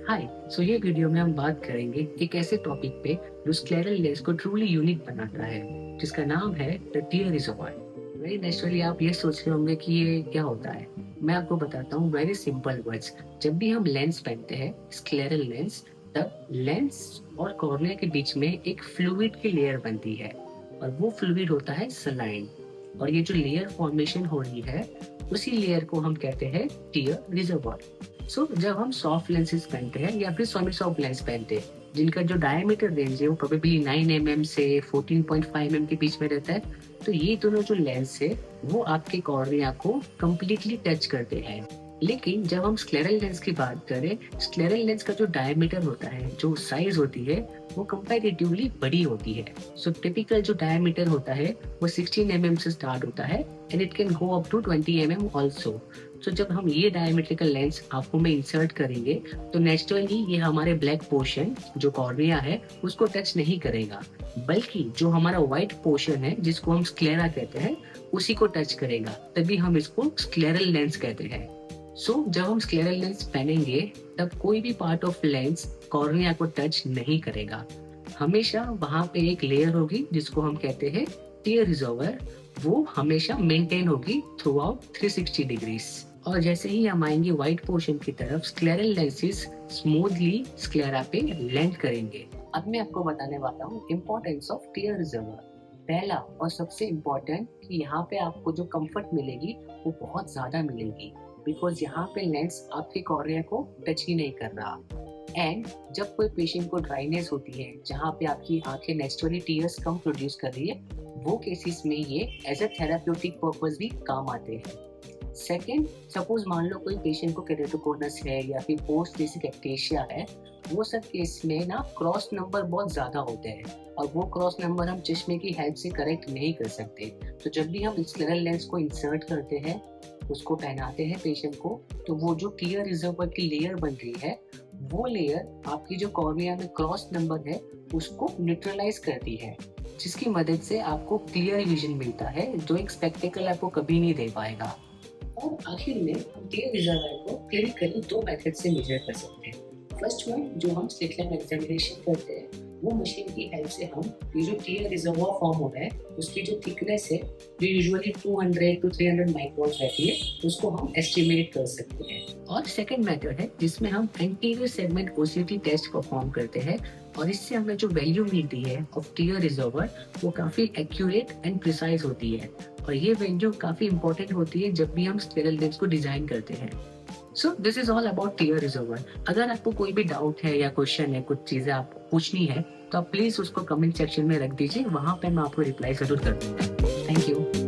हाय। ये वीडियो में हम बात करेंगे एक ऐसे टॉपिक पे जो स्क्लेरल लेंस को ट्रूली यूनिक बनाता है, जिसका नाम है the tear reservoir. Very naturally आप ये सोच रहे होंगे कि ये क्या होता है। मैं आपको बताता हूँ वेरी सिंपल वर्ड्स। जब भी हम लेंस पहनते हैं स्क्लेरल लेंस, तब लेंस और कॉर्निया के बीच में एक फ्लूइड की लेयर बनती है और वो फ्लूइड होता है सलाइन। और ये जो लेयर फॉर्मेशन हो रही है उसी लेयर को हम कहते हैं टीयर रिजर्वॉयर। जब हम सॉफ्ट लेंसेज पहनते हैं या फिर सेमी सॉफ्ट लेंस पहनते हैं जिनका जो डायमीटर रेंज है वो प्रोबेबली 9 mm से 14.5 mm के बीच में रहता है, तो ये दोनों जो लेंस है वो आपके कॉर्निया को कम्प्लीटली टच करते हैं। लेकिन जब हम स्क्लेरल लेंस की बात करें, स्क्लेरल लेंस का जो डायमीटर होता है, जो साइज होती है, वो कंपैरेटिवली बड़ी होती है। टिपिकल जो डायमीटर होता है वो 16 mm से स्टार्ट होता है and it can go up to 20 mm also. जब हम ये डायमेट्रिकल लेंस आंखों में इंसर्ट करेंगे तो नेचुरली ये हमारे ब्लैक पोर्शन जो कॉर्निया है उसको टच नहीं करेगा, बल्कि जो हमारा व्हाइट पोर्शन है जिसको हम स्क्लेरा कहते हैं उसी को टच करेगा। तभी हम इसको स्क्लेरल लेंस कहते हैं। जब हम स्क्लेरल लेंस पहनेंगे तब कोई भी पार्ट ऑफ लेंस कॉर्निया को टच नहीं करेगा। हमेशा वहां पे एक लेयर होगी जिसको हम कहते हैं टीयर रिजर्वॉयर, वो हमेशा मेंटेन होगी थ्रू आउट 360 डिग्रीज। और जैसे ही हम आएंगे व्हाइट पोर्शन की तरफ, स्क्लेरल लेंसेज स्मूथली स्क्लेरा पे लैंड करेंगे। अब मैं आपको बताने वाला हूँ इम्पोर्टेंस ऑफ टीयर रिजर्वॉयर। पहला और सबसे इम्पोर्टेंट कि यहाँ पे आपको जो कंफर्ट मिलेगी वो बहुत ज्यादा मिलेगी, बिकॉज यहाँ पे लेंस आपके कॉर्निया को टच ही नहीं कर रहा। एंड जब कोई पेशेंट को ड्राइनेस होती है जहाँ पे आपकी आंखें नेचुरली टीयर्स कम प्रोड्यूस कर रही है, वो केसेस में ये एज अ थेराप्यूटिक पर्पस भी काम आते हैं। सेकेंड, सपोज मान लो कोई पेशेंट को केरेटोकोनस है या फिर पोस्ट बेसिक एक्टेशिया है, वो सब केस में ना क्रॉस नंबर बहुत ज्यादा होते हैं और वो क्रॉस नंबर हम चश्मे की हेल्प से करेक्ट नहीं कर सकते। तो जब भी हम स्क्लेरल लेंस को इंसर्ट करते हैं, उसको पहनाते हैं पेशेंट को, तो वो जो टीयर रिजर्वॉयर की लेयर बन रही है वो लेयर आपकी जो कॉर्निया में क्रॉस नंबर है उसको न्यूट्रलाइज करती है, जिसकी मदद से आपको क्लियर विजन मिलता है जो एक स्पेक्टेकल आपको कभी नहीं दे पाएगा। और आखिर में हम टीयर रिजर्वॉयर को क्लिनिकली दो मेथड से मेजर कर सकते हैं। फर्स्ट वन, जो हम स्लिट लैम्प एग्जामिनेशन करते हैं, वो मशीन की हेल्प से हम ये जो टीयर रिजर्वॉयर फॉर्म हो रहा है उसकी जो थिकनेस है जो यूजुअली 200 to 300 माइक्रोन रहती है उसको हम एस्टिमेट कर सकते हैं। और सेकंड मेथड है जिसमें हम anterior segment OCT test perform करते हैं और इससे हमें जो वैल्यू मिलती है ऑफ टीयर रिजर्वॉयर वो काफी एक्यूरेट एंड प्रिसाइज होती है। और ये वैल्यू काफी इंपॉर्टेंट होती है जब भी हम स्क्लेरल लेंस को डिजाइन करते हैं। This is all about tear reservoir. अगर आपको कोई भी डाउट है या क्वेश्चन है, कुछ चीजें आपको पूछनी है, तो आप प्लीज उसको कमेंट सेक्शन में रख दीजिए, वहां पे मैं आपको रिप्लाई जरूर कर दूंगा। Thank you.